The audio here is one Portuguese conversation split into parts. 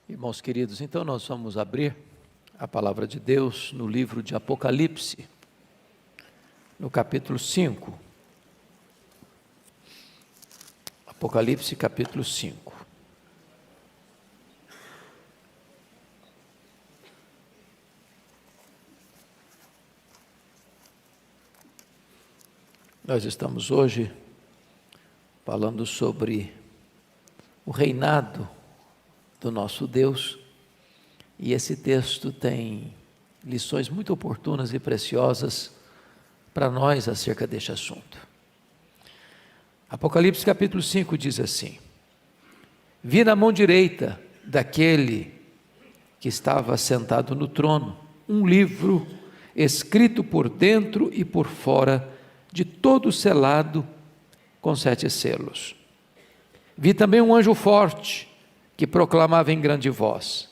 Irmãos queridos, então nós vamos abrir a palavra de Deus no livro de Apocalipse, no capítulo 5. Apocalipse capítulo 5. Nós estamos hoje falando sobre o reinado do nosso Deus, e esse texto tem lições muito oportunas e preciosas para nós acerca deste assunto. Apocalipse capítulo 5 diz assim: vi na mão direita daquele que estava sentado no trono um livro escrito por dentro e por fora, de todo selado com 7 selos. Vi também um anjo forte que proclamava em grande voz: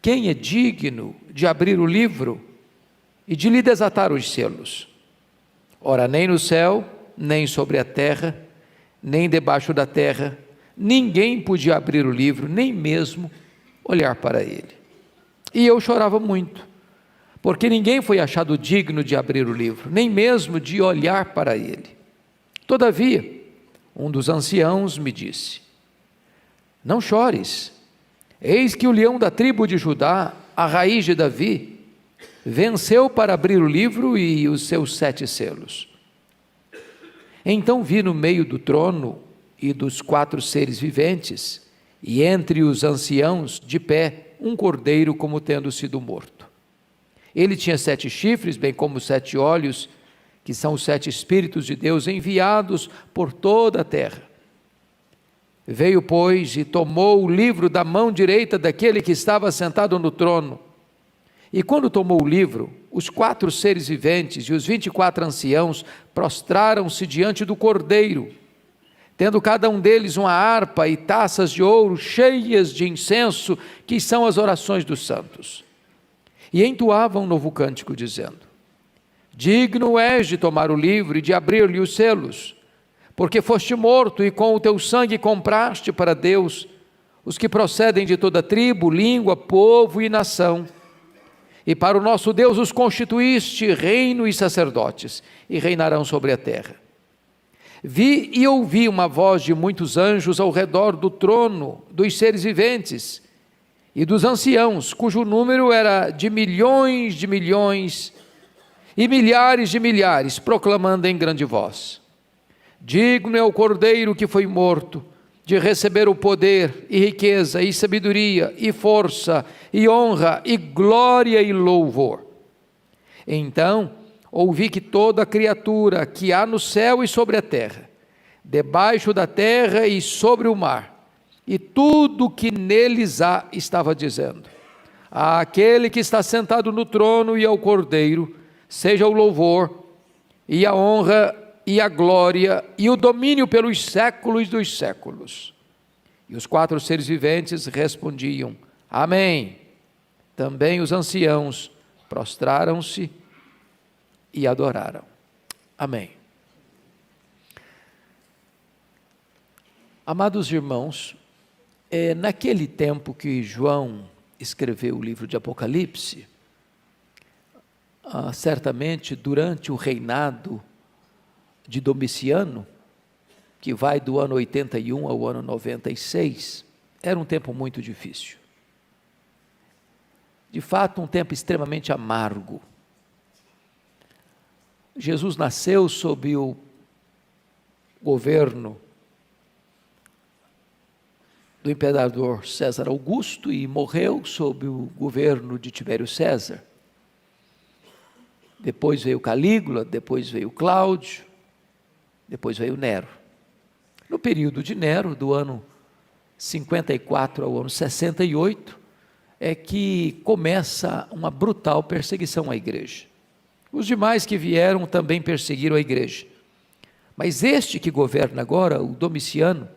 quem é digno de abrir o livro e de lhe desatar os selos? Ora, nem no céu, nem sobre a terra, nem debaixo da terra, ninguém podia abrir o livro, nem mesmo olhar para ele. E eu chorava muito, porque ninguém foi achado digno de abrir o livro, nem mesmo de olhar para ele. Todavia, um dos anciãos me disse: não chores, eis que o leão da tribo de Judá, a raiz de Davi, venceu para abrir o livro e os seus 7 selos. Então vi no meio do trono e dos 4 seres viventes, e entre os anciãos de pé, um cordeiro como tendo sido morto. Ele tinha 7 chifres, bem como 7 olhos, que são os 7 Espíritos de Deus enviados por toda a terra. Veio, pois, e tomou o livro da mão direita daquele que estava sentado no trono. E quando tomou o livro, os 4 seres viventes e os 24 anciãos prostraram-se diante do cordeiro, tendo cada um deles uma harpa e taças de ouro cheias de incenso, que são as orações dos santos. E entoavam um novo cântico, dizendo: digno és de tomar o livro e de abrir-lhe os selos, porque foste morto e com o teu sangue compraste para Deus os que procedem de toda tribo, língua, povo e nação. E para o nosso Deus os constituíste reino e sacerdotes, e reinarão sobre a terra. Vi e ouvi uma voz de muitos anjos ao redor do trono, dos seres viventes e dos anciãos, cujo número era de milhões e milhares de milhares, proclamando em grande voz: digno é o cordeiro que foi morto de receber o poder e riqueza e sabedoria e força e honra e glória e louvor. Então ouvi que toda criatura que há no céu e sobre a terra, debaixo da terra e sobre o mar, e tudo que neles há, estava dizendo: àquele que está sentado no trono e ao cordeiro seja o louvor e a honra e a glória e o domínio pelos séculos dos séculos. E os 4 seres viventes respondiam: amém. Também os anciãos prostraram-se e adoraram. Amém. Amados irmãos, naquele tempo que João escreveu o livro de Apocalipse, certamente durante o reinado de Domiciano, que vai do ano 81 ao ano 96, era um tempo muito difícil. De fato, um tempo extremamente amargo. Jesus nasceu sob o governo do imperador César Augusto e morreu sob o governo de Tibério César. Depois veio Calígula, depois veio Cláudio, depois veio Nero. No período de Nero, do ano 54 ao ano 68, é que começa uma brutal perseguição à igreja. Os demais que vieram também perseguiram a igreja. Mas este que governa agora, o Domiciano,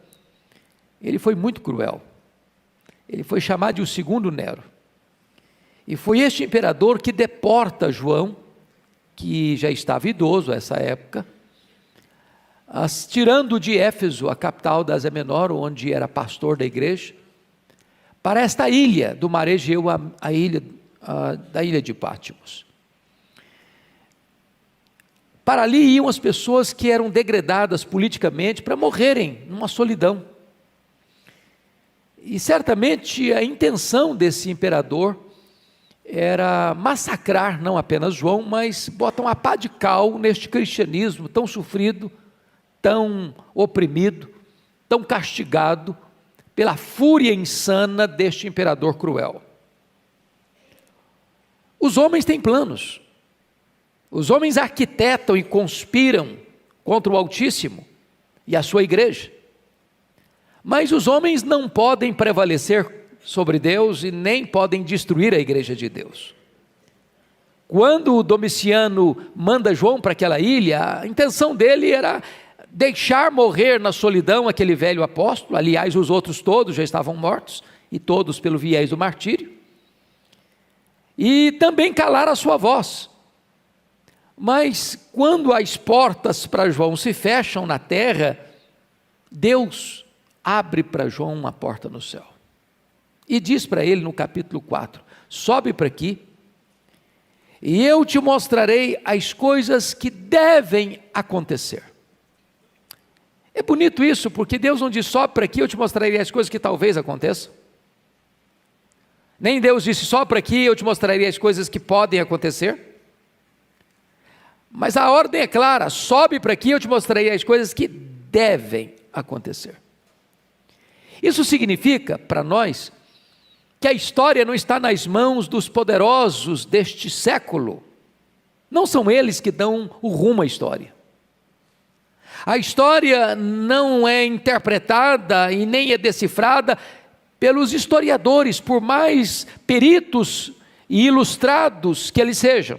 ele foi muito cruel. Ele foi chamado de o segundo Nero. E foi este imperador que deporta João, que já estava idoso a essa época, tirando de Éfeso, a capital da Ásia Menor, onde era pastor da igreja, para esta ilha do mar Egeu, da ilha de Pátimos. Para ali iam as pessoas que eram degradadas politicamente para morrerem numa solidão. E certamente a intenção desse imperador era massacrar não apenas João, mas botar uma pá de cal neste cristianismo tão sofrido, tão oprimido, tão castigado pela fúria insana deste imperador cruel. Os homens têm planos, os homens arquitetam e conspiram contra o Altíssimo e a sua igreja, mas os homens não podem prevalecer sobre Deus e nem podem destruir a igreja de Deus. Quando Domiciano manda João para aquela ilha, a intenção dele era deixar morrer na solidão aquele velho apóstolo, aliás os outros todos já estavam mortos, e todos pelo viés do martírio, e também calar a sua voz. Mas quando as portas para João se fecham na terra, Deus abre para João uma porta no céu, e diz para ele no capítulo 4, sobe para aqui, e eu te mostrarei as coisas que devem acontecer. É bonito isso, porque Deus não diz sobe para aqui, eu te mostrarei as coisas que talvez aconteçam. Nem Deus disse só para aqui, eu te mostrarei as coisas que podem acontecer. Mas a ordem é clara, sobe para aqui, eu te mostrarei as coisas que devem acontecer. Isso significa para nós que a história não está nas mãos dos poderosos deste século. Não são eles que dão o rumo à história. A história não é interpretada e nem é decifrada pelos historiadores, por mais peritos e ilustrados que eles sejam.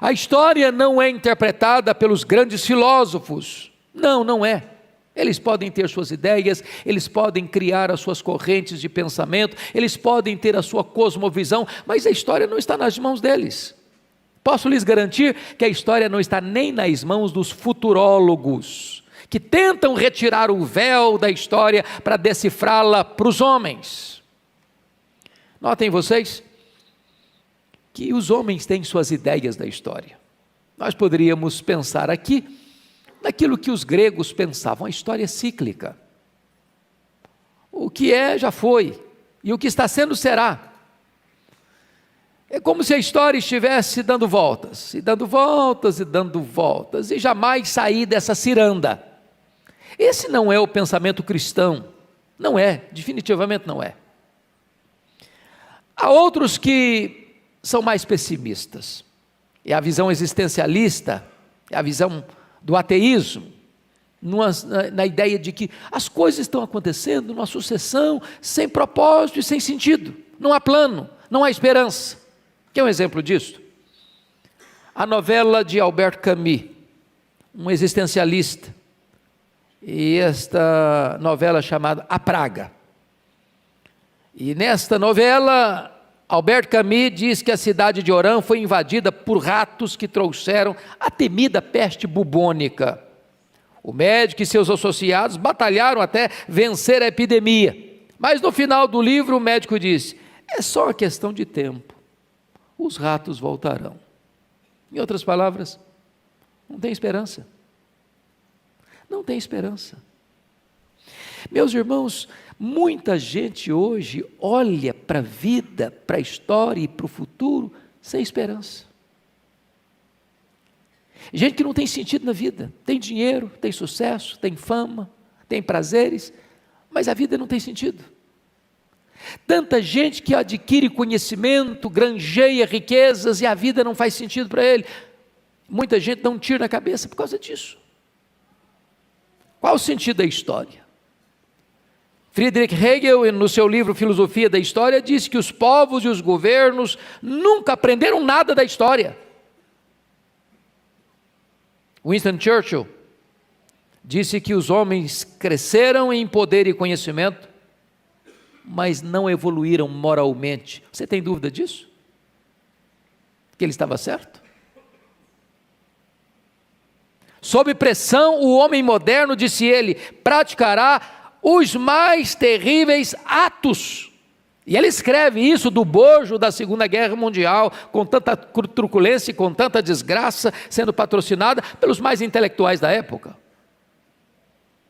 A história não é interpretada pelos grandes filósofos. Não é. Eles podem ter suas ideias, eles podem criar as suas correntes de pensamento, eles podem ter a sua cosmovisão, mas a história não está nas mãos deles. Posso lhes garantir que a história não está nem nas mãos dos futurólogos, que tentam retirar o véu da história para decifrá-la para os homens. Notem vocês que os homens têm suas ideias da história. Nós poderíamos pensar aqui naquilo que os gregos pensavam, a história é cíclica. O que é, já foi, e o que está sendo, será. É como se a história estivesse dando voltas, e dando voltas, e dando voltas, e jamais sair dessa ciranda. Esse não é o pensamento cristão, não é, definitivamente não é. Há outros que são mais pessimistas, é a visão existencialista, é a visão do ateísmo, na ideia de que as coisas estão acontecendo numa sucessão sem propósito e sem sentido, não há plano, não há esperança. Quer um exemplo disso? A novela de Albert Camus, um existencialista, e esta novela chamada A Praga. E nesta novela, Albert Camus diz que a cidade de Oran foi invadida por ratos que trouxeram a temida peste bubônica. O médico e seus associados batalharam até vencer a epidemia. Mas no final do livro o médico disse, é só uma questão de tempo, os ratos voltarão. Em outras palavras, não tem esperança. Não tem esperança. Meus irmãos, muita gente hoje olha para a vida, para a história e para o futuro sem esperança. Gente que não tem sentido na vida, tem dinheiro, tem sucesso, tem fama, tem prazeres, mas a vida não tem sentido. Tanta gente que adquire conhecimento, granjeia riquezas e a vida não faz sentido para ele. Muita gente dá um tiro na cabeça por causa disso. Qual o sentido da história? Friedrich Hegel, no seu livro Filosofia da História, diz que os povos e os governos nunca aprenderam nada da história. Winston Churchill disse que os homens cresceram em poder e conhecimento, mas não evoluíram moralmente. Você tem dúvida disso? Que ele estava certo? Sob pressão, o homem moderno, disse ele, praticará os mais terríveis atos. E ele escreve isso do bojo da Segunda Guerra Mundial, com tanta truculência e com tanta desgraça, sendo patrocinada pelos mais intelectuais da época.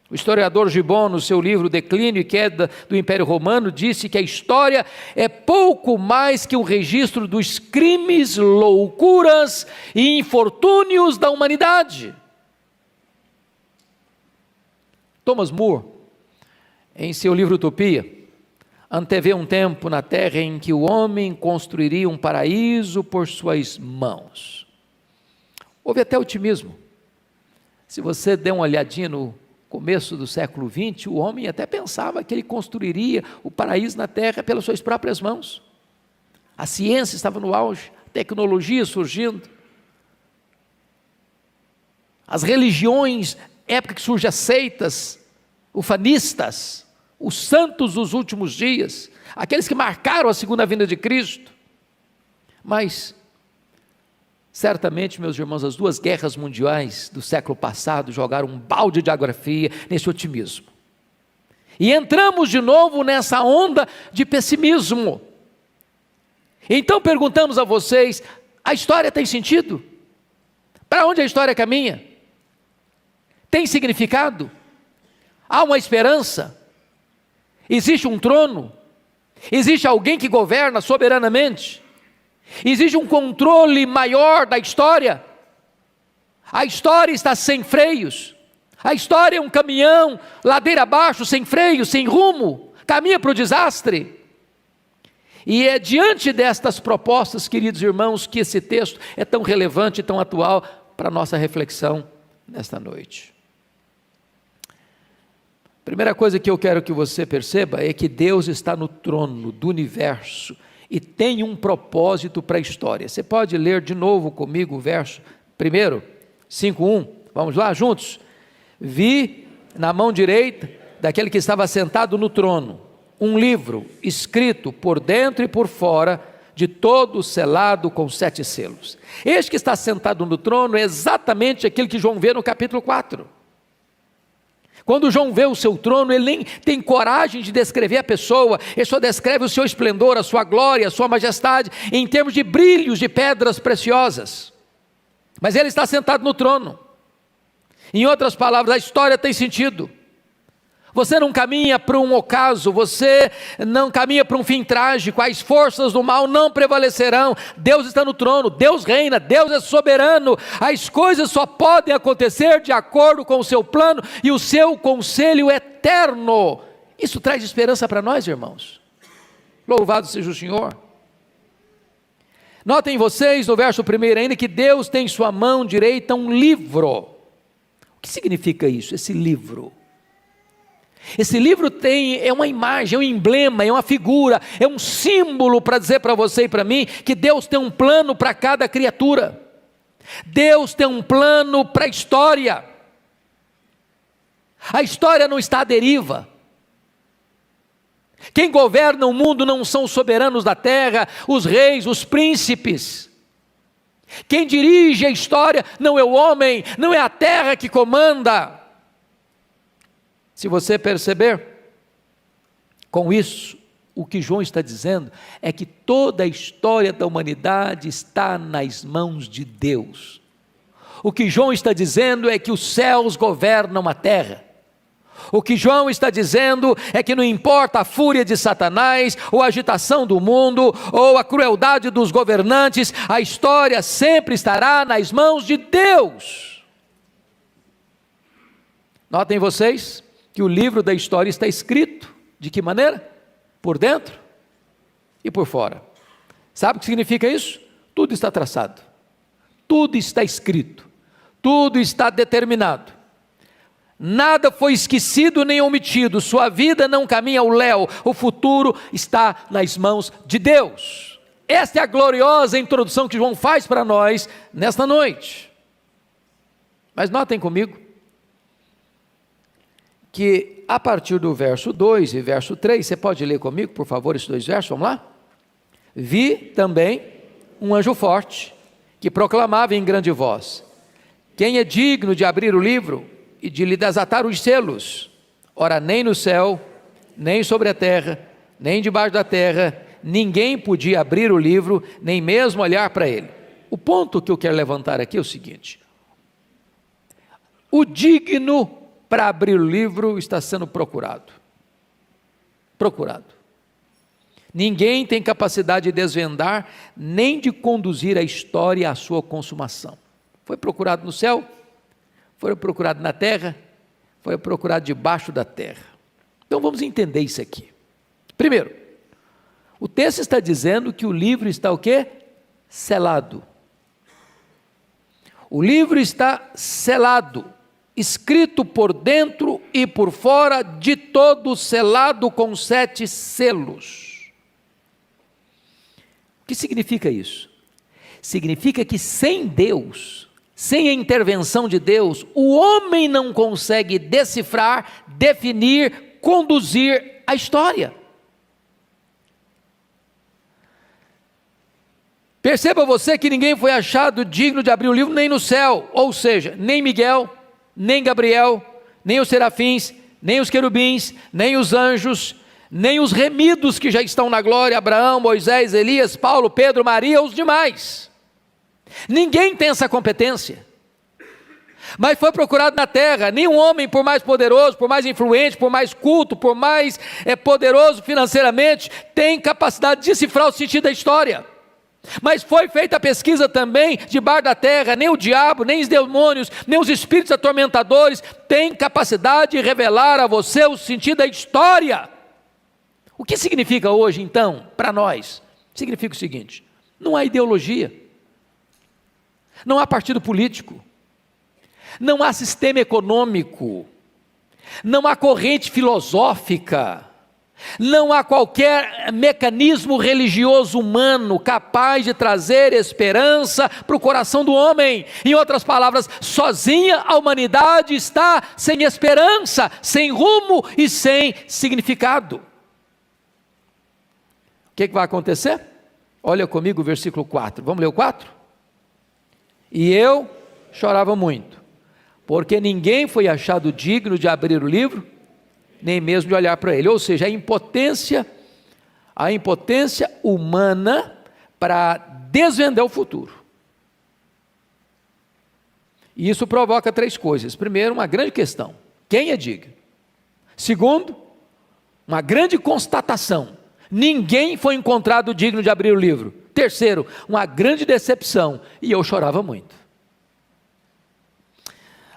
O historiador Gibbon, no seu livro Declínio e Queda do Império Romano, disse que a história é pouco mais que um registro dos crimes, loucuras e infortúnios da humanidade. Thomas More, em seu livro Utopia, antevê um tempo na terra em que o homem construiria um paraíso por suas mãos. Houve até otimismo. Se você der uma olhadinha no começo do século XX, o homem até pensava que ele construiria o paraíso na terra pelas suas próprias mãos. A ciência estava no auge, a tecnologia surgindo. As religiões, época que surgem as seitas, ufanistas, os santos dos últimos dias, aqueles que marcaram a segunda vinda de Cristo. Mas, certamente, meus irmãos, as duas guerras mundiais do século passado jogaram um balde de água fria nesse otimismo. E entramos de novo nessa onda de pessimismo. Então perguntamos a vocês, a história tem sentido? Para onde a história caminha? Tem significado? Há uma esperança? Existe um trono? Existe alguém que governa soberanamente? Existe um controle maior da história? A história está sem freios. A história é um caminhão, ladeira abaixo, sem freio, sem rumo, caminha para o desastre. E é diante destas propostas, queridos irmãos, que esse texto é tão relevante e tão atual para a nossa reflexão nesta noite. Primeira coisa que eu quero que você perceba é que Deus está no trono do universo e tem um propósito para a história. Você pode ler de novo comigo o verso 1, 5:1, vamos lá juntos? Vi na mão direita daquele que estava sentado no trono, um livro escrito por dentro e por fora, de todo selado com 7 selos. Este que está sentado no trono é exatamente aquele que João vê no capítulo 4. Quando João vê o seu trono, ele nem tem coragem de descrever a pessoa, ele só descreve o seu esplendor, a sua glória, a sua majestade, em termos de brilhos de pedras preciosas. Mas ele está sentado no trono. Em outras palavras, a história tem sentido. Você não caminha para um ocaso, você não caminha para um fim trágico, as forças do mal não prevalecerão. Deus está no trono, Deus reina, Deus é soberano. As coisas só podem acontecer de acordo com o seu plano e o seu conselho eterno. Isso traz esperança para nós, irmãos. Louvado seja o Senhor. Notem vocês no verso 1 ainda que Deus tem em sua mão direita um livro. O que significa isso, esse livro? Esse livro é uma imagem, é um emblema, é uma figura, é um símbolo para dizer para você e para mim que Deus tem um plano para cada criatura. Deus tem um plano para a história. A história não está à deriva. Quem governa o mundo não são os soberanos da terra, os reis, os príncipes. Quem dirige a história não é o homem, não é a terra que comanda. Se você perceber, com isso, o que João está dizendo é que toda a história da humanidade está nas mãos de Deus. O que João está dizendo é que os céus governam a terra. O que João está dizendo é que não importa a fúria de Satanás, ou a agitação do mundo, ou a crueldade dos governantes, a história sempre estará nas mãos de Deus. Notem vocês que o livro da história está escrito, de que maneira? Por dentro e por fora. Sabe o que significa isso? Tudo está traçado, tudo está escrito, tudo está determinado. Nada foi esquecido nem omitido, sua vida não caminha ao léu, o futuro está nas mãos de Deus. Esta é a gloriosa introdução que João faz para nós nesta noite. Mas notem comigo, que a partir do verso 2 e verso 3, você pode ler comigo, por favor, esses 2 versos, vamos lá? Vi também um anjo forte, que proclamava em grande voz: quem é digno de abrir o livro e de lhe desatar os selos? Ora, nem no céu, nem sobre a terra, nem debaixo da terra, ninguém podia abrir o livro, nem mesmo olhar para ele. O ponto que eu quero levantar aqui é o seguinte: o digno para abrir o livro está sendo procurado. Ninguém tem capacidade de desvendar, nem de conduzir a história à sua consumação. Foi procurado no céu, foi procurado na terra, foi procurado debaixo da terra. Então vamos entender isso aqui. Primeiro, o texto está dizendo que o livro está o quê? Selado. O livro está selado, escrito por dentro e por fora, de todo selado com 7 selos. O que significa isso? Significa que sem Deus, sem a intervenção de Deus, o homem não consegue decifrar, definir, conduzir a história. Perceba você que ninguém foi achado digno de abrir o livro nem no céu, ou seja, nem Miguel, nem Gabriel, nem os serafins, nem os querubins, nem os anjos, nem os remidos que já estão na glória, Abraão, Moisés, Elias, Paulo, Pedro, Maria, os demais. Ninguém tem essa competência. Mas foi procurado na terra. Nenhum homem, por mais poderoso, por mais influente, por mais culto, por mais poderoso financeiramente, tem capacidade de decifrar o sentido da história. Mas foi feita a pesquisa também debaixo da terra. Nem o diabo, nem os demônios, nem os espíritos atormentadores têm capacidade de revelar a você o sentido da história. O que significa hoje, então, para nós? Significa o seguinte: não há ideologia, não há partido político, não há sistema econômico, não há corrente filosófica, não há qualquer mecanismo religioso humano capaz de trazer esperança para o coração do homem. Em outras palavras, sozinha a humanidade está sem esperança, sem rumo e sem significado. O que vai acontecer? Olha comigo o versículo 4, vamos ler o 4? E eu chorava muito, porque ninguém foi achado digno de abrir o livro, nem mesmo de olhar para ele. Ou seja, a impotência humana para desvendar o futuro. E isso provoca 3 coisas. Primeiro, uma grande questão: quem é digno? Segundo, uma grande constatação: ninguém foi encontrado digno de abrir o livro. Terceiro, uma grande decepção: e eu chorava muito.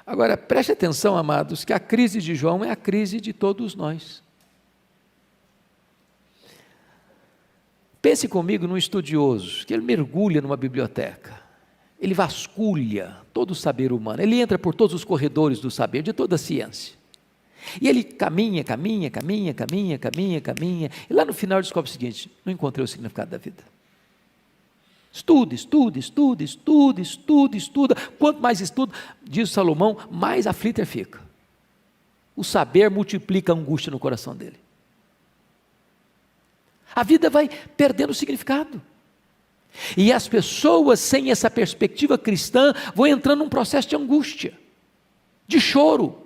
Agora, preste atenção, amados, que a crise de João é a crise de todos nós. Pense comigo num estudioso, que ele mergulha numa biblioteca, ele vasculha todo o saber humano, ele entra por todos os corredores do saber, de toda a ciência, e ele caminha, e lá no final descobre o seguinte: não encontrei o significado da vida. Estuda. Quanto mais estuda, diz Salomão, mais aflito ele fica. O saber multiplica a angústia no coração dele. A vida vai perdendo o significado. E as pessoas sem essa perspectiva cristã vão entrando num processo de angústia, de choro,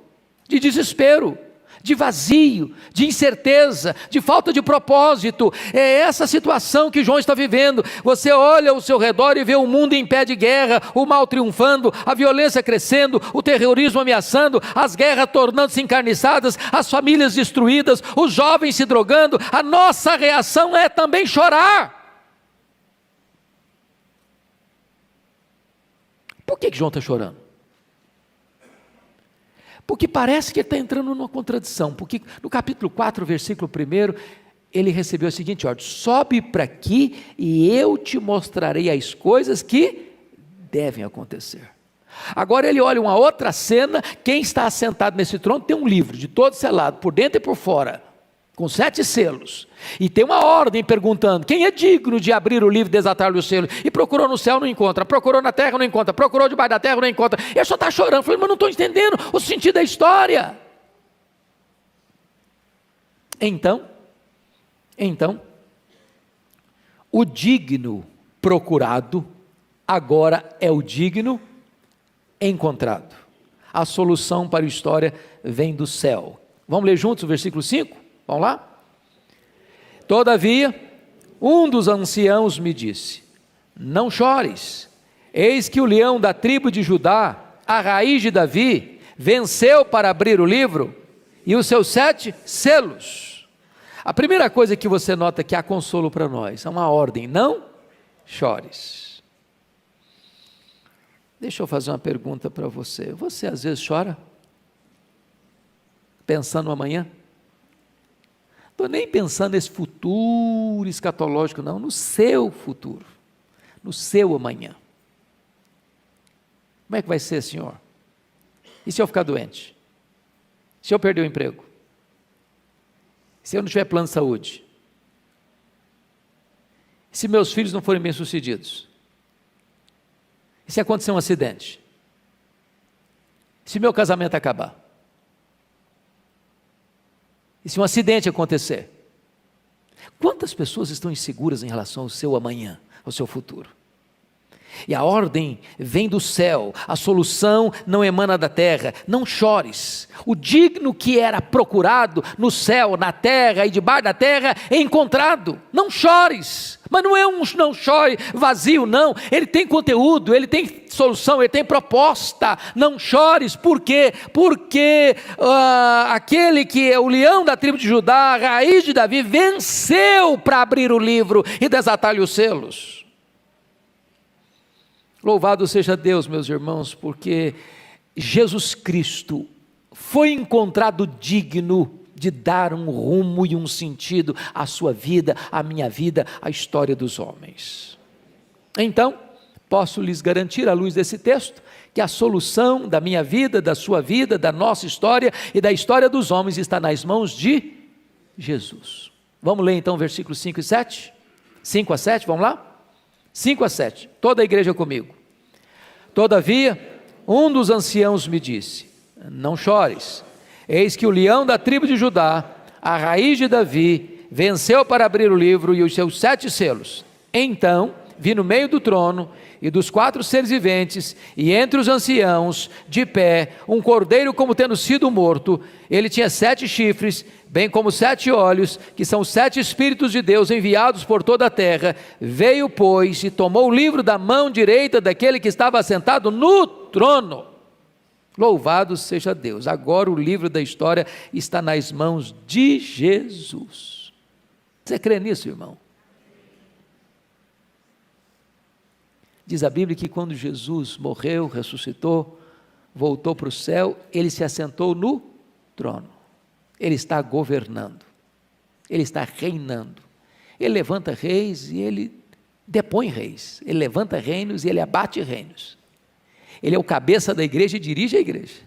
de desespero, de vazio, de incerteza, de falta de propósito. É essa situação que João está vivendo. Você olha ao seu redor e vê o mundo em pé de guerra, o mal triunfando, a violência crescendo, o terrorismo ameaçando, as guerras tornando-se encarniçadas, as famílias destruídas, os jovens se drogando. A nossa reação é também chorar. Por que João está chorando? Porque parece que ele está entrando numa contradição, porque no capítulo 4, versículo 1, ele recebeu a seguinte ordem: sobe para aqui e eu te mostrarei as coisas que devem acontecer. Agora ele olha uma outra cena, quem está assentado nesse trono tem um livro de todo selado, por dentro e por fora, com 7 selos, e tem uma ordem perguntando: quem é digno de abrir o livro e desatar-lhe os selos? E procurou no céu, não encontra; procurou na terra, não encontra; procurou debaixo da terra, não encontra. Ele só está chorando, falando: mas não estou entendendo o sentido da história. Então, o digno procurado agora é o digno encontrado. A solução para a história vem do céu. Vamos ler juntos o versículo 5? Vamos lá? Todavia, um dos anciãos me disse: não chores, eis que o leão da tribo de Judá, a raiz de Davi, venceu para abrir o livro e os seus 7 selos. A primeira coisa que você nota é que há consolo para nós, é uma ordem: não chores. Deixa eu fazer uma pergunta para você. Você às vezes chora? Pensando no amanhã? Estou nem pensando nesse futuro escatológico, não, no seu futuro, no seu amanhã. Como é que vai ser, Senhor? E se eu ficar doente? Se eu perder o emprego? Se eu não tiver plano de saúde? Se meus filhos não forem bem-sucedidos? E se acontecer um acidente? Se meu casamento acabar? E se um acidente acontecer? Quantas pessoas estão inseguras em relação ao seu amanhã, ao seu futuro? E a ordem vem do céu, a solução não emana da terra. Não chores. O digno que era procurado no céu, na terra e debaixo da terra é encontrado. Não chores. Mas não é um não chore vazio, não. Ele tem conteúdo, ele tem solução, ele tem proposta. Não chores. Por quê? Porque aquele que é o leão da tribo de Judá, a raiz de Davi, venceu para abrir o livro e desatar-lhe os selos. Louvado seja Deus, meus irmãos, porque Jesus Cristo foi encontrado digno de dar um rumo e um sentido à sua vida, à minha vida, à história dos homens. Então, posso lhes garantir, à luz desse texto, que a solução da minha vida, da sua vida, da nossa história e da história dos homens está nas mãos de Jesus. Vamos ler então versículos 5 e 7? 5 a 7, vamos lá? 5 a 7, toda a igreja comigo. Todavia, um dos anciãos me disse: não chores, eis que o leão da tribo de Judá, a raiz de Davi, venceu para abrir o livro e os seus 7 selos. Então, vi no meio do trono e dos 4 seres viventes, e entre os anciãos, de pé, um cordeiro como tendo sido morto. Ele tinha 7 chifres, bem como 7 olhos, que são os 7 Espíritos de Deus enviados por toda a terra. Veio, pois, e tomou o livro da mão direita daquele que estava assentado no trono. Louvado seja Deus. Agora o livro da história está nas mãos de Jesus. Você crê nisso, irmão? Diz a Bíblia que quando Jesus morreu, ressuscitou, voltou para o céu, ele se assentou no trono. Ele está governando, ele está reinando. Ele levanta reis e ele depõe reis. Ele levanta reinos e ele abate reinos. Ele é o cabeça da igreja e dirige a igreja.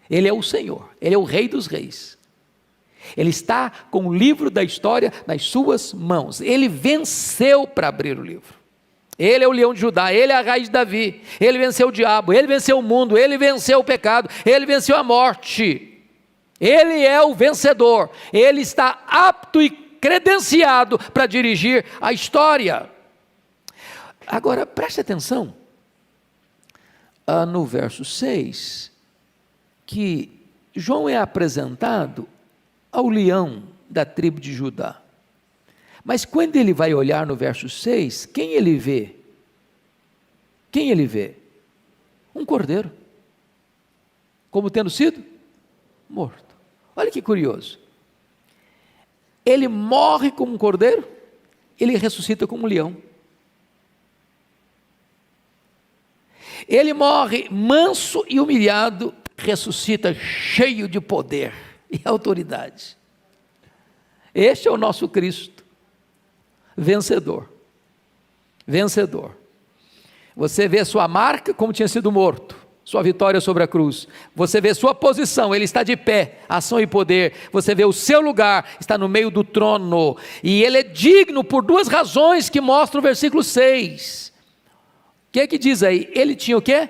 Ele é o Senhor, ele é o Rei dos reis. Ele está com o livro da história nas suas mãos. Ele venceu para abrir o livro. Ele é o leão de Judá, ele é a raiz de Davi. Ele venceu o diabo, ele venceu o mundo, ele venceu o pecado, ele venceu a morte. Ele é o vencedor. Ele está apto e credenciado para dirigir a história. Agora, preste atenção no verso 6, que João é apresentado ao leão da tribo de Judá. Mas quando ele vai olhar no verso 6, quem ele vê? Quem ele vê? Um cordeiro, como tendo sido morto. Olha que curioso. Ele morre como um cordeiro, ele ressuscita como um leão. Ele morre manso e humilhado, ressuscita cheio de poder e autoridade. Este é o nosso Cristo, vencedor. Vencedor. Você vê sua marca como tinha sido morto, sua vitória sobre a cruz. Você vê sua posição, ele está de pé, ação e poder. Você vê o seu lugar, está no meio do trono. E ele é digno por 2 razões que mostra o versículo 6. O que é que diz aí? Ele tinha o quê?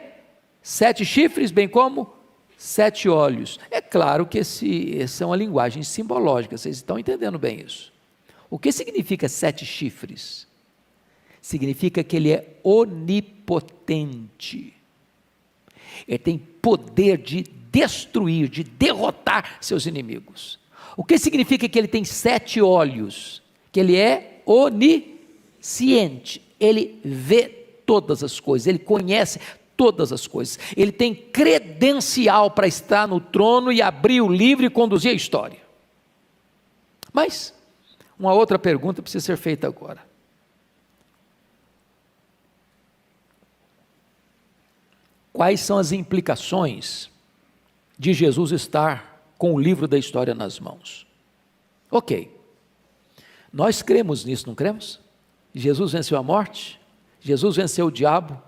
7 chifres, bem como 7 olhos. É claro que essa é uma linguagem simbológica, vocês estão entendendo bem isso. O que significa 7 chifres? Significa que ele é onipotente. Ele tem poder de destruir, de derrotar seus inimigos. O que significa que ele tem 7 olhos? Que ele é onisciente, ele vê todas as coisas, ele conhece todas as coisas, ele tem credencial para estar no trono e abrir o livro e conduzir a história. Mas, uma outra pergunta precisa ser feita agora. Quais são as implicações de Jesus estar com o livro da história nas mãos? Ok, nós cremos nisso, não cremos? Jesus venceu a morte, Jesus venceu o diabo,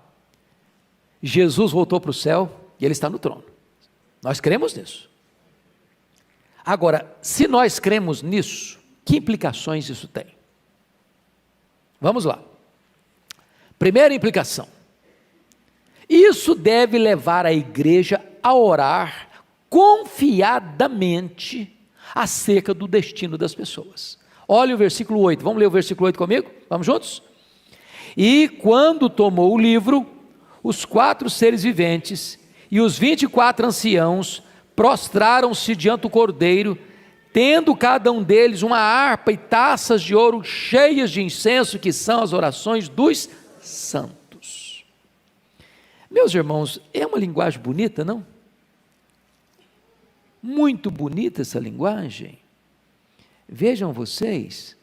Jesus voltou para o céu e ele está no trono. Nós cremos nisso. Agora, se nós cremos nisso, que implicações isso tem? Vamos lá. Primeira implicação: isso deve levar a igreja a orar confiadamente acerca do destino das pessoas. Olha o versículo 8, vamos ler o versículo 8 comigo? Vamos juntos? E quando tomou o livro, os 4 seres viventes e os 24 anciãos prostraram-se diante do Cordeiro, tendo cada um deles uma harpa e taças de ouro cheias de incenso, que são as orações dos santos. Meus irmãos, é uma linguagem bonita, não? Muito bonita essa linguagem. Vejam vocês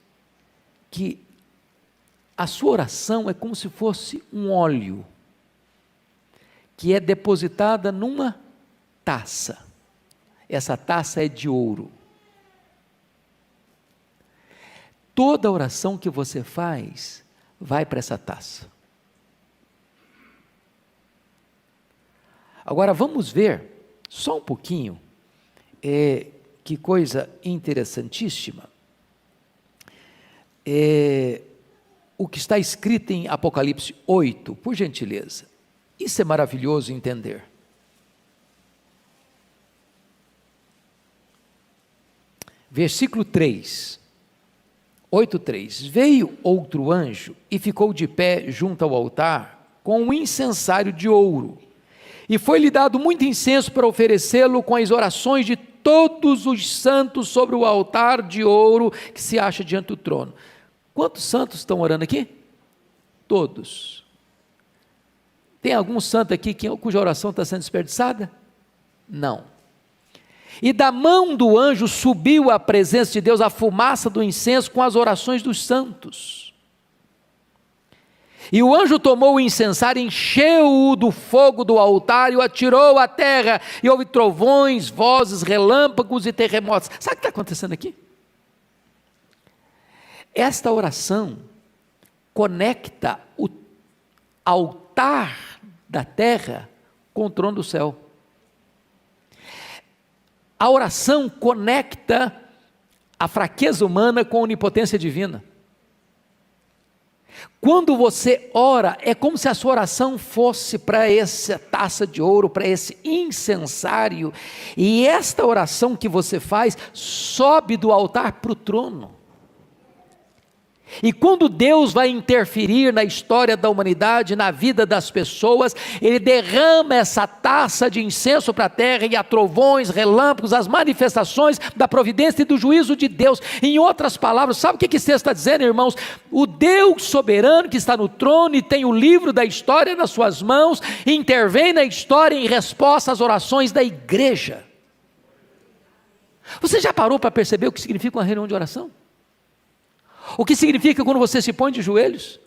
que a sua oração é como se fosse um óleo que é depositada numa taça. Essa taça é de ouro. Toda oração que você faz vai para essa taça. Agora vamos ver só um pouquinho, que coisa interessantíssima, o que está escrito em Apocalipse 8, por gentileza. Isso é maravilhoso entender. Versículo 3, 8:3. Veio outro anjo e ficou de pé junto ao altar com um incensário de ouro, e foi-lhe dado muito incenso para oferecê-lo com as orações de todos os santos sobre o altar de ouro que se acha diante do trono. Quantos santos estão orando aqui? Todos. Tem algum santo aqui cuja oração está sendo desperdiçada? Não. E da mão do anjo subiu à presença de Deus a fumaça do incenso com as orações dos santos. E o anjo tomou o incensário, encheu-o do fogo do altar e o atirou à terra, e houve trovões, vozes, relâmpagos e terremotos. Sabe o que está acontecendo aqui? Esta oração conecta o altar da terra com o trono do céu. A oração conecta a fraqueza humana com a onipotência divina. Quando você ora, é como se a sua oração fosse para essa taça de ouro, para esse incensário, e esta oração que você faz sobe do altar para o trono. E quando Deus vai interferir na história da humanidade, na vida das pessoas, Ele derrama essa taça de incenso para a terra, e há trovões, relâmpagos, as manifestações da providência e do juízo de Deus. Em outras palavras, sabe o que esse texto está dizendo, irmãos? O Deus soberano que está no trono e tem o livro da história nas suas mãos, intervém na história em resposta às orações da igreja. Você já parou para perceber o que significa uma reunião de oração? O que significa quando você se põe de joelhos?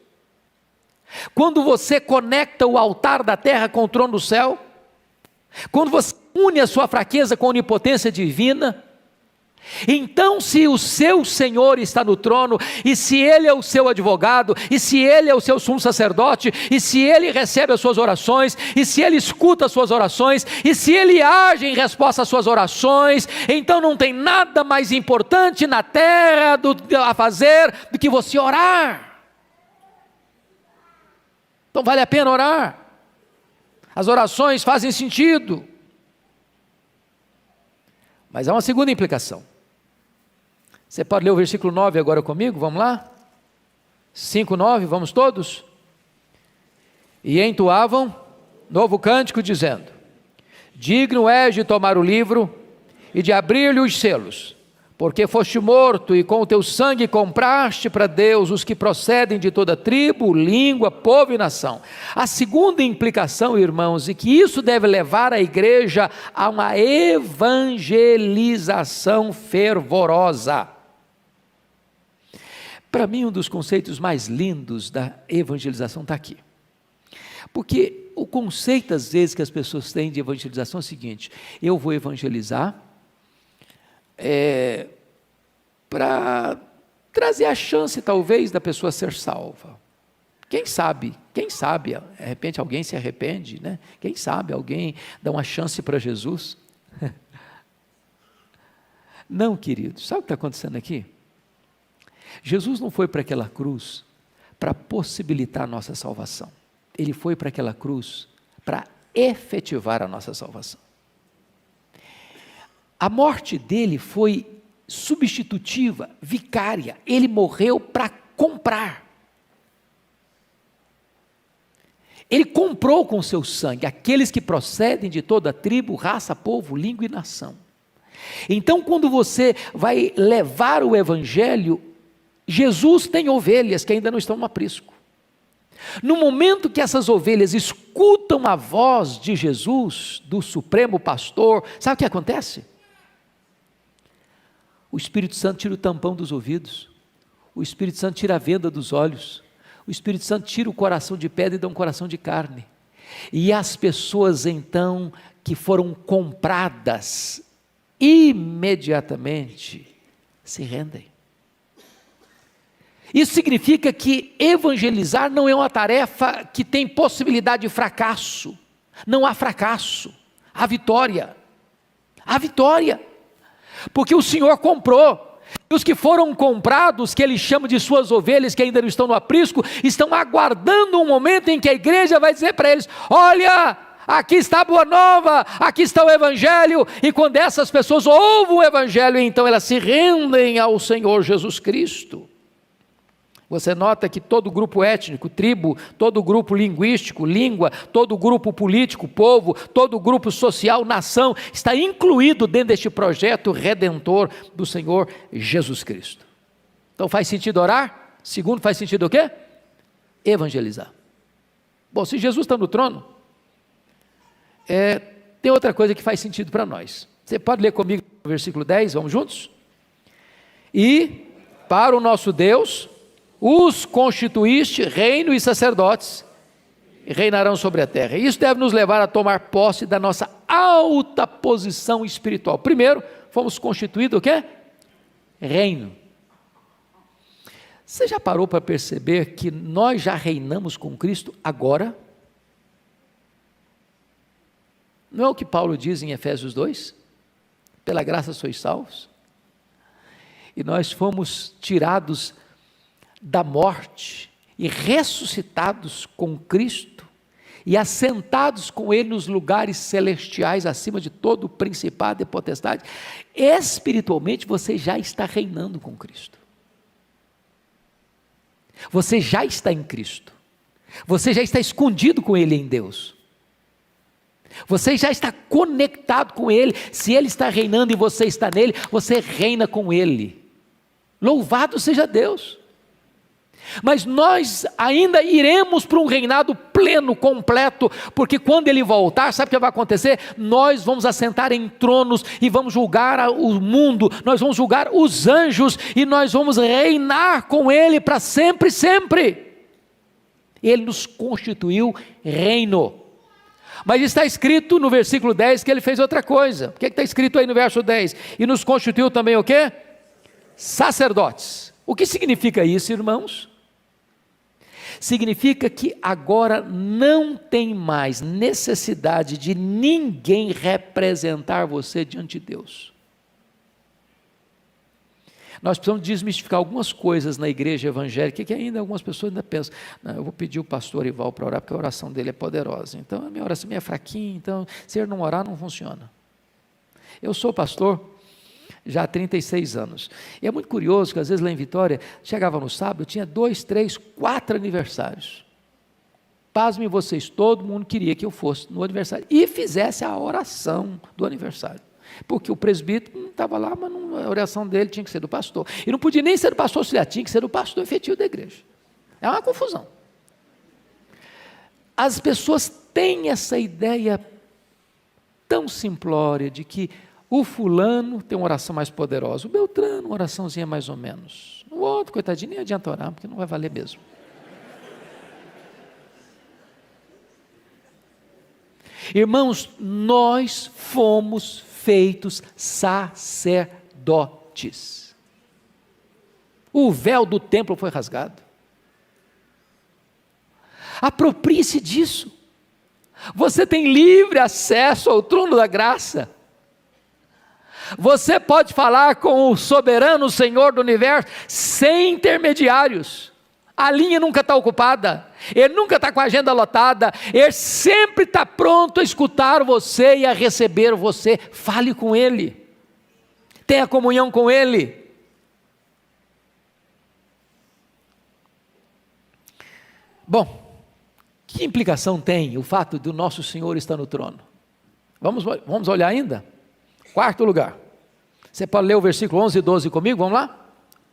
Quando você conecta o altar da terra com o trono do céu? Quando você une a sua fraqueza com a onipotência divina? Então, se o seu Senhor está no trono, e se Ele é o seu advogado, e se Ele é o seu sumo sacerdote, e se Ele recebe as suas orações, e se Ele escuta as suas orações, e se Ele age em resposta às suas orações, então não tem nada mais importante na terra a fazer do que você orar. Então vale a pena orar. As orações fazem sentido. Mas há uma segunda implicação. Você pode ler o versículo 9 agora comigo? Vamos lá? 5:9, vamos todos? E entoavam novo cântico dizendo: digno és de tomar o livro e de abrir-lhe os selos, porque foste morto e com o teu sangue compraste para Deus os que procedem de toda tribo, língua, povo e nação. A segunda implicação, irmãos, é que isso deve levar a igreja a uma evangelização fervorosa. Para mim, um dos conceitos mais lindos da evangelização está aqui. Porque o conceito, às vezes, que as pessoas têm de evangelização é o seguinte: eu vou evangelizar para trazer a chance, talvez, da pessoa ser salva. Quem sabe, de repente alguém se arrepende, né? Quem sabe alguém dá uma chance para Jesus. Não, querido, sabe o que está acontecendo aqui? Jesus não foi para aquela cruz para possibilitar a nossa salvação. Ele foi para aquela cruz para efetivar a nossa salvação. A morte dele foi substitutiva, vicária. Ele morreu para comprar. Ele comprou com seu sangue aqueles que procedem de toda tribo, raça, povo, língua e nação. Então, quando você vai levar o evangelho, Jesus tem ovelhas que ainda não estão no aprisco. No momento que essas ovelhas escutam a voz de Jesus, do Supremo Pastor, sabe o que acontece? O Espírito Santo tira o tampão dos ouvidos, o Espírito Santo tira a venda dos olhos, o Espírito Santo tira o coração de pedra e dá um coração de carne. E as pessoas então que foram compradas, imediatamente se rendem. Isso significa que evangelizar não é uma tarefa que tem possibilidade de fracasso. Não há fracasso, há vitória. Há vitória. Porque o Senhor comprou. E os que foram comprados, que Ele chama de suas ovelhas, que ainda não estão no aprisco, estão aguardando um momento em que a igreja vai dizer para eles: olha, aqui está a boa nova, aqui está o evangelho. E quando essas pessoas ouvem o evangelho, então elas se rendem ao Senhor Jesus Cristo. Você nota que todo grupo étnico, tribo, todo grupo linguístico, língua, todo grupo político, povo, todo grupo social, nação, está incluído dentro deste projeto redentor do Senhor Jesus Cristo. Então faz sentido orar? Segundo, faz sentido o quê? Evangelizar. Bom, se Jesus está no trono, tem outra coisa que faz sentido para nós. Você pode ler comigo o versículo 10, vamos juntos? E para o nosso Deus os constituíste reino e sacerdotes, e reinarão sobre a terra. Isso deve nos levar a tomar posse da nossa alta posição espiritual. Primeiro, fomos constituídos o quê? Reino. Você já parou para perceber que nós já reinamos com Cristo agora? Não é o que Paulo diz em Efésios 2? Pela graça sois salvos. E nós fomos tirados da morte e ressuscitados com Cristo e assentados com Ele nos lugares celestiais acima de todo principado e potestade. Espiritualmente você já está reinando com Cristo. Você já está em Cristo. Você já está escondido com Ele em Deus. Você já está conectado com Ele. Se Ele está reinando e você está nele, você reina com Ele. Louvado seja Deus. Mas nós ainda iremos para um reinado pleno, completo, porque quando Ele voltar, sabe o que vai acontecer? Nós vamos assentar em tronos e vamos julgar o mundo, nós vamos julgar os anjos e nós vamos reinar com Ele para sempre, sempre. Ele nos constituiu reino. Mas está escrito no versículo 10 que Ele fez outra coisa. O que está escrito aí no verso 10? E nos constituiu também o quê? Sacerdotes. O que significa isso, irmãos? Significa que agora não tem mais necessidade de ninguém representar você diante de Deus. Nós precisamos desmistificar algumas coisas na igreja evangélica, que ainda algumas pessoas ainda pensam: não, eu vou pedir o pastor Ival para orar, porque a oração dele é poderosa. Então a minha oração é fraquinha, então se ele não orar não funciona. Eu sou pastor já há 36 anos. E é muito curioso que às vezes lá em Vitória, chegava no sábado, tinha 2, 3, 4 aniversários. Pasmem vocês, todo mundo queria que eu fosse no aniversário e fizesse a oração do aniversário. Porque o presbítero não estava lá, mas a oração dele tinha que ser do pastor. E não podia nem ser do pastor auxiliar, tinha que ser do pastor efetivo da igreja. É uma confusão. As pessoas têm essa ideia tão simplória de que o fulano tem uma oração mais poderosa, o Beltrano uma oraçãozinha mais ou menos. O outro, coitadinho, nem adianta orar, porque não vai valer mesmo. Irmãos, nós fomos feitos sacerdotes. O véu do templo foi rasgado. Aproprie-se disso. Você tem livre acesso ao trono da graça. Você pode falar com o soberano Senhor do universo sem intermediários. A linha nunca está ocupada, ele nunca está com a agenda lotada, ele sempre está pronto a escutar você e a receber você. Fale com ele, tenha comunhão com ele. Bom, que implicação tem o fato do nosso Senhor estar no trono? Vamos olhar ainda? Quarto lugar, você pode ler o versículo 11 e 12 comigo, vamos lá?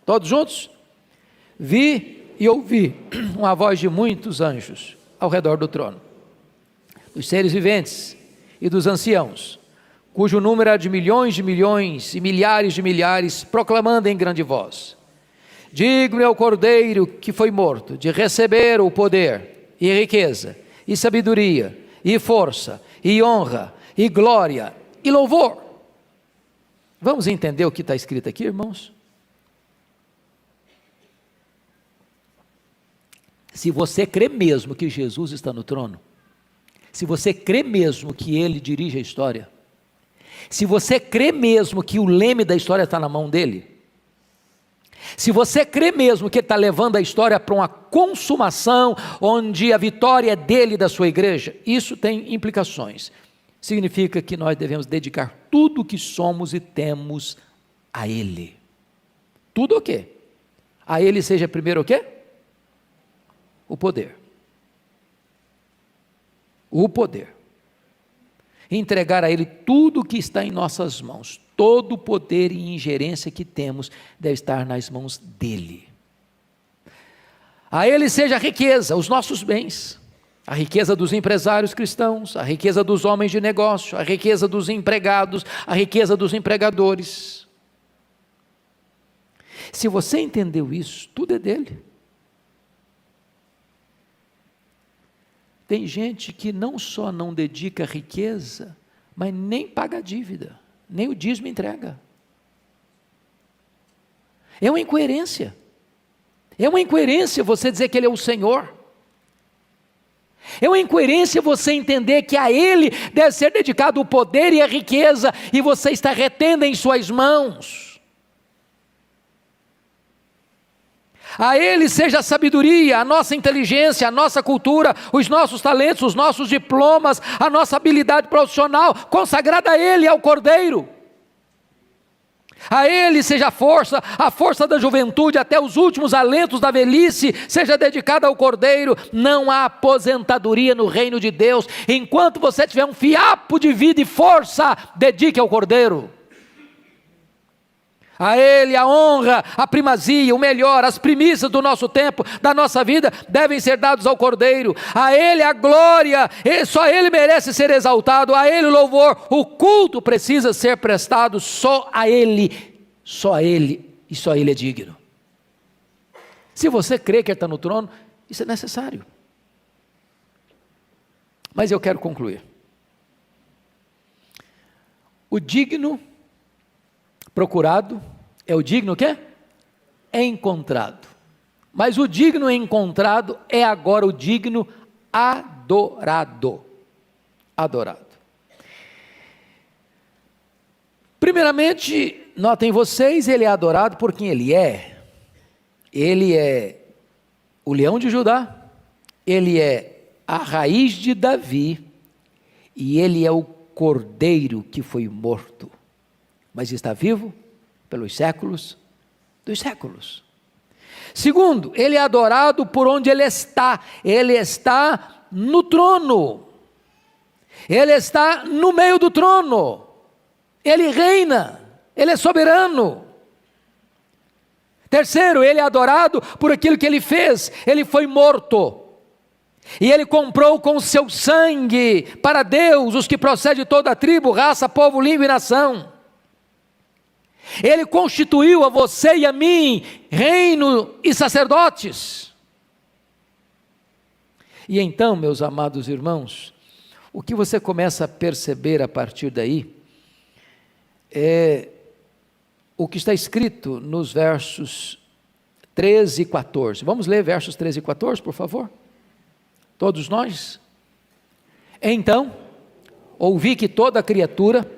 Todos juntos? Vi e ouvi uma voz de muitos anjos ao redor do trono, dos seres viventes e dos anciãos, cujo número era de milhões e milhares de milhares, proclamando em grande voz: digno é o Cordeiro que foi morto de receber o poder e riqueza e sabedoria e força e honra e glória e louvor. Vamos entender o que está escrito aqui, irmãos? Se você crê mesmo que Jesus está no trono, se você crê mesmo que Ele dirige a história, se você crê mesmo que o leme da história está na mão dEle, se você crê mesmo que Ele está levando a história para uma consumação, onde a vitória é dEle e da sua igreja, isso tem implicações. Significa que nós devemos dedicar tudo o que somos e temos a Ele. Tudo o quê? A Ele seja primeiro o quê? O poder. O poder. Entregar a Ele tudo o que está em nossas mãos. Todo o poder e ingerência que temos deve estar nas mãos dEle. A Ele seja a riqueza, os nossos bens. A riqueza dos empresários cristãos, a riqueza dos homens de negócio, a riqueza dos empregados, a riqueza dos empregadores. Se você entendeu isso, tudo é dele. Tem gente que não só não dedica riqueza, mas nem paga a dívida, nem o dízimo entrega. É uma incoerência. É uma incoerência você dizer que Ele é o Senhor. É uma incoerência você entender que a Ele deve ser dedicado o poder e a riqueza, e você está retendo em suas mãos. A Ele seja a sabedoria, a nossa inteligência, a nossa cultura, os nossos talentos, os nossos diplomas, a nossa habilidade profissional, consagrada a Ele, ao Cordeiro. A Ele seja a força da juventude, até os últimos alentos da velhice, seja dedicada ao Cordeiro. Não há aposentadoria no reino de Deus. Enquanto você tiver um fiapo de vida e força, dedique ao Cordeiro. A Ele a honra, a primazia, o melhor, as primícias do nosso tempo, da nossa vida, devem ser dados ao Cordeiro. A Ele a glória, só Ele merece ser exaltado. A Ele o louvor, o culto precisa ser prestado só a Ele e só Ele é digno. Se você crê que Ele está no trono, isso é necessário. Mas eu quero concluir. O digno procurado é o digno o quê? É encontrado. Mas o digno encontrado é agora o digno adorado. Adorado. Primeiramente, notem vocês, Ele é adorado por quem Ele é. Ele é o leão de Judá, Ele é a raiz de Davi, e Ele é o cordeiro que foi morto, mas está vivo pelos séculos dos séculos. Segundo, Ele é adorado por onde Ele está no trono. Ele está no meio do trono. Ele reina. Ele é soberano. Terceiro, ele é adorado por aquilo que ele fez. Ele foi morto. E ele comprou com o seu sangue para Deus os que procedem de toda a tribo, raça, povo, língua e nação. Ele constituiu a você e a mim reino e sacerdotes. E então, meus amados irmãos, o que você começa a perceber a partir daí é o que está escrito nos versos 13 e 14. Vamos ler versos 13 e 14, por favor? Todos nós? Então, ouvi que toda criatura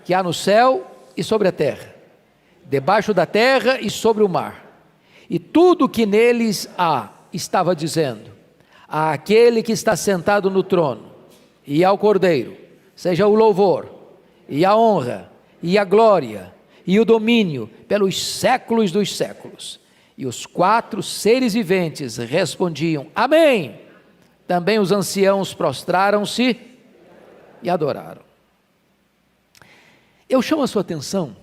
que há no céu e sobre a terra, debaixo da terra e sobre o mar, e tudo que neles há, estava dizendo: àquele que está sentado no trono, e ao Cordeiro, seja o louvor, e a honra, e a glória, e o domínio, pelos séculos dos séculos. E os 4 seres viventes respondiam: amém. Também os anciãos prostraram-se e adoraram. Eu chamo a sua atenção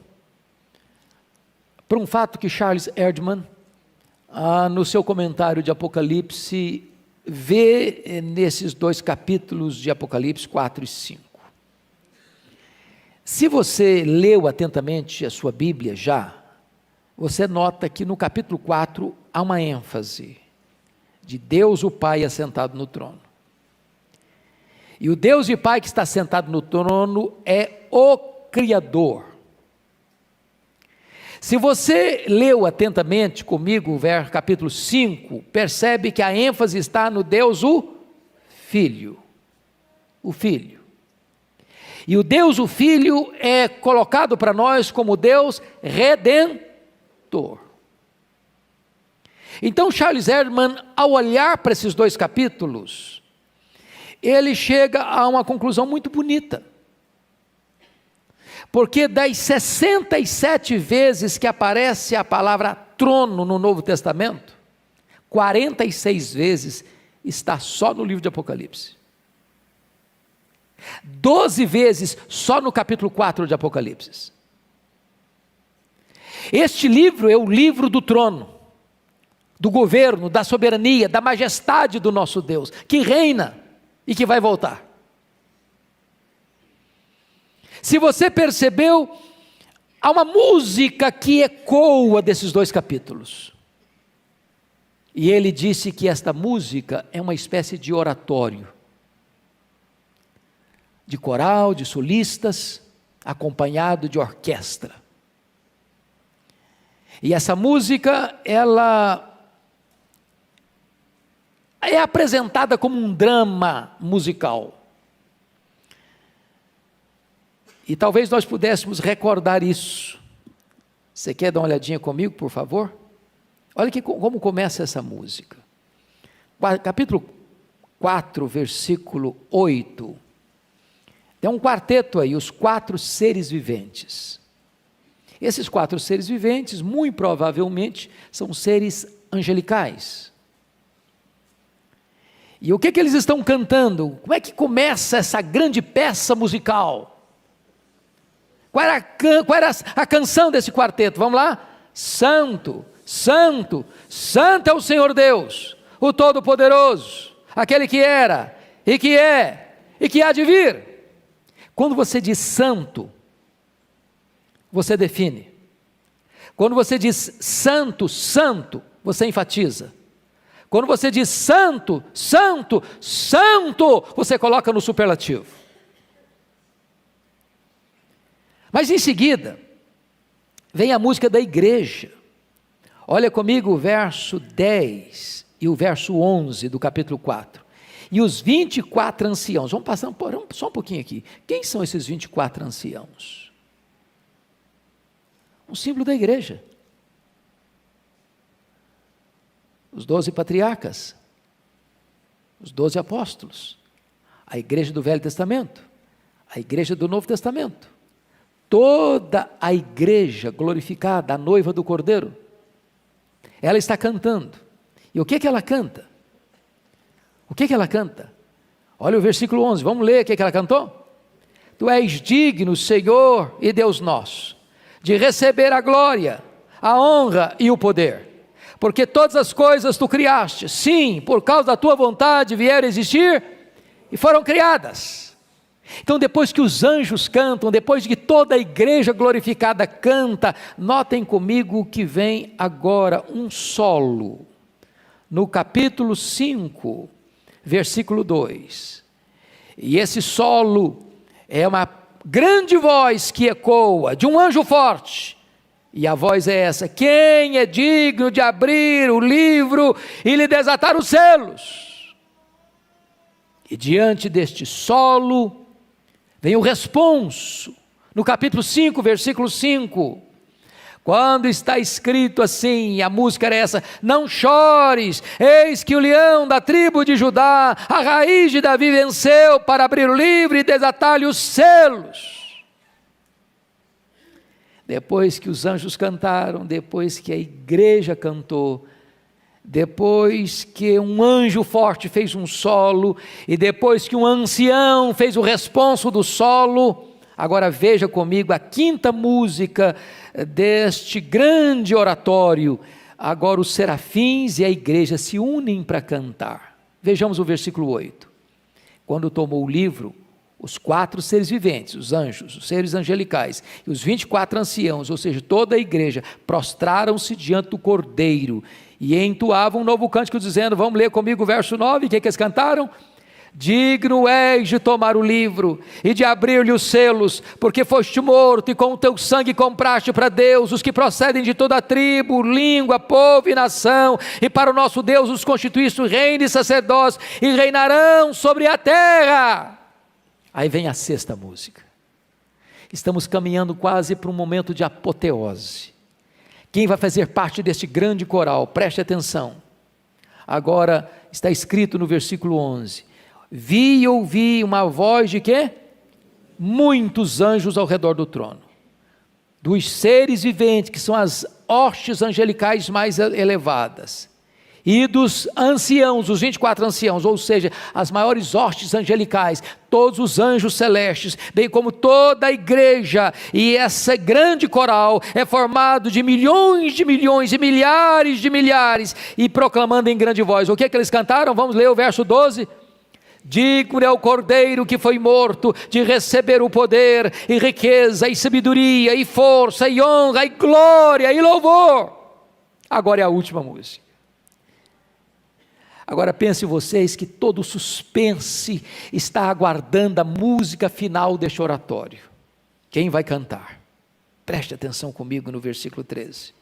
para um fato que Charles Erdman, no seu comentário de Apocalipse, vê nesses 2 capítulos de Apocalipse, 4 e 5. Se você leu atentamente a sua Bíblia já, você nota que no capítulo 4 há uma ênfase de Deus o Pai assentado no trono. E o Deus e Pai que está sentado no trono é o Criador. Se você leu atentamente comigo o capítulo 5, percebe que a ênfase está no Deus o Filho. O Filho. E o Deus o Filho é colocado para nós como Deus Redentor. Então Charles Erdman, ao olhar para esses 2 capítulos, ele chega a uma conclusão muito bonita. Porque das 67 vezes que aparece a palavra trono no Novo Testamento, 46 vezes está só no livro de Apocalipse. 12 vezes só no capítulo 4 de Apocalipse. Este livro é o livro do trono, do governo, da soberania, da majestade do nosso Deus, que reina e que vai voltar. Se você percebeu, há uma música que ecoa desses 2 capítulos. E ele disse que esta música é uma espécie de oratório, de coral, de solistas, acompanhado de orquestra. E essa música, ela é apresentada como um drama musical. E talvez nós pudéssemos recordar isso. Você quer dar uma olhadinha comigo, por favor? Olha como começa essa música. Capítulo 4, versículo 8. Tem um quarteto aí, os 4 seres viventes. Esses 4 seres viventes, muito provavelmente, são seres angelicais. E o que eles estão cantando? Como é que começa essa grande peça musical? Qual era a canção desse quarteto? Vamos lá? Santo, Santo, Santo é o Senhor Deus, o Todo-Poderoso, aquele que era, e que é, e que há de vir. Quando você diz santo, você define. Quando você diz santo, santo, você enfatiza. Quando você diz santo, santo, santo, você coloca no superlativo. Mas em seguida, vem a música da igreja. Olha comigo o verso 10 e o verso 11 do capítulo 4. E os 24 anciãos, vamos passar só um pouquinho aqui. Quem são esses 24 anciãos? Um símbolo da igreja. Os 12 patriarcas, os 12 apóstolos, a igreja do Velho Testamento, a igreja do Novo Testamento, toda a igreja glorificada, a noiva do Cordeiro, ela está cantando. E o que ela canta? O que ela canta? Olha o versículo 11, vamos ler o que ela cantou? Tu és digno, Senhor e Deus nosso, de receber a glória, a honra e o poder, porque todas as coisas tu criaste, sim, por causa da tua vontade vieram a existir e foram criadas. Então depois que os anjos cantam, depois que toda a igreja glorificada canta, notem comigo que vem agora um solo, no capítulo 5, versículo 2, e esse solo é uma grande voz que ecoa, de um anjo forte, e a voz é essa: quem é digno de abrir o livro e lhe desatar os selos? E diante deste solo, vem o responso, no capítulo 5, versículo 5, quando está escrito assim, a música era essa: não chores, eis que o leão da tribo de Judá, a raiz de Davi venceu para abrir o livro e desatar-lhe os selos. Depois que os anjos cantaram, depois que a igreja cantou, depois que um anjo forte fez um solo, e depois que um ancião fez o responso do solo, agora veja comigo a quinta música deste grande oratório. Agora os serafins e a igreja se unem para cantar. Vejamos o versículo 8. Quando tomou o livro, os 4 seres viventes, os anjos, os seres angelicais, e os 24 anciãos, ou seja, toda a igreja, prostraram-se diante do Cordeiro, e entoavam um novo cântico dizendo, vamos ler comigo o verso 9, o que eles cantaram? Digno és de tomar o livro e de abrir-lhe os selos, porque foste morto e com o teu sangue compraste para Deus os que procedem de toda a tribo, língua, povo e nação, e para o nosso Deus os constituíste reino e sacerdócio, e reinarão sobre a terra. Aí vem a sexta música. Estamos caminhando quase para um momento de apoteose. Quem vai fazer parte deste grande coral? Preste atenção. Agora está escrito no versículo 11, vi e ouvi uma voz de quê? Muitos anjos ao redor do trono, dos seres viventes, que são as hostes angelicais mais elevadas, e dos anciãos, os 24 anciãos, ou seja, as maiores hostes angelicais, todos os anjos celestes, bem como toda a igreja, e essa grande coral é formado de milhões e milhares de milhares, e proclamando em grande voz, o que é que eles cantaram? Vamos ler o verso 12, digno é o Cordeiro que foi morto de receber o poder, e riqueza, e sabedoria, e força, e honra, e glória, e louvor. Agora é a última música. Agora pense vocês que todo o suspense está aguardando a música final deste oratório. Quem vai cantar? Preste atenção comigo no versículo 13.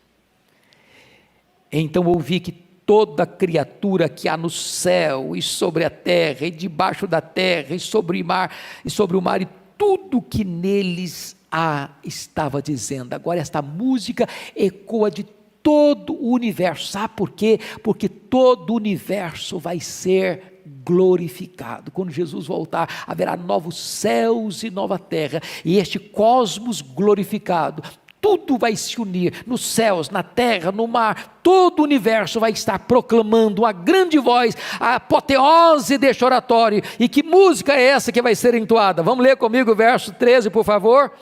Então ouvi que toda criatura que há no céu e sobre a terra e debaixo da terra e sobre o mar e tudo que neles há estava dizendo. Agora esta música ecoa de todo o universo. Sabe por quê? Porque todo o universo vai ser glorificado. Quando Jesus voltar, haverá novos céus e nova terra, e este cosmos glorificado, tudo vai se unir, nos céus, na terra, no mar, todo o universo vai estar proclamando uma grande voz, a apoteose deste oratório. E que música é essa que vai ser entoada? Vamos ler comigo o verso 13, por favor?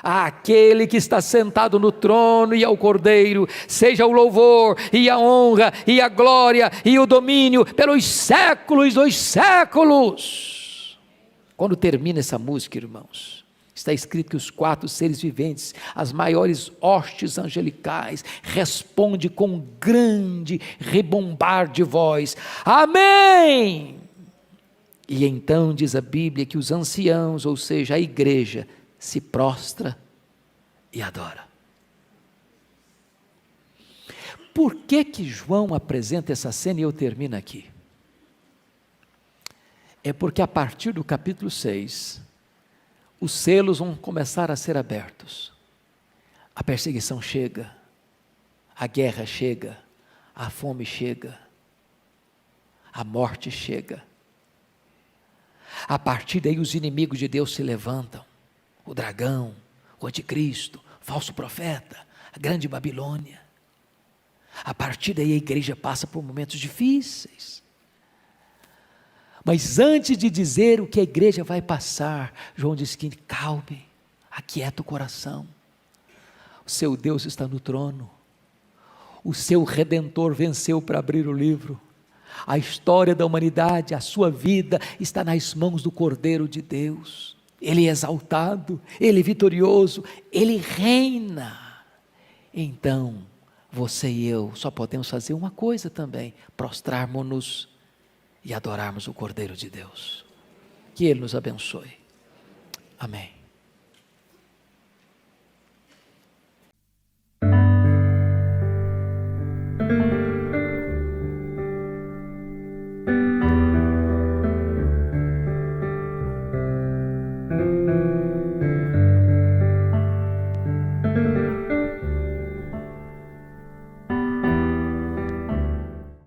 Aquele que está sentado no trono e ao Cordeiro, seja o louvor e a honra e a glória e o domínio pelos séculos dos séculos. Quando termina essa música, irmãos, está escrito que os 4 seres viventes, as maiores hostes angelicais, respondem com um grande rebombar de voz, amém! E então diz a Bíblia que os anciãos, ou seja, a igreja, se prostra e adora. Por que que João apresenta essa cena e eu termino aqui? É porque a partir do capítulo 6, os selos vão começar a ser abertos. A perseguição chega, a guerra chega, a fome chega, a morte chega. A partir daí os inimigos de Deus se levantam. O dragão, o anticristo, o falso profeta, a grande Babilônia. A partir daí a igreja passa por momentos difíceis. Mas antes de dizer o que a igreja vai passar, João diz que calme, aquieta o coração. O seu Deus está no trono. O seu Redentor venceu para abrir o livro. A história da humanidade, a sua vida está nas mãos do Cordeiro de Deus. Ele é exaltado, Ele é vitorioso, Ele reina. Então, você e eu só podemos fazer uma coisa também: prostrarmos-nos e adorarmos o Cordeiro de Deus. Que Ele nos abençoe. Amém.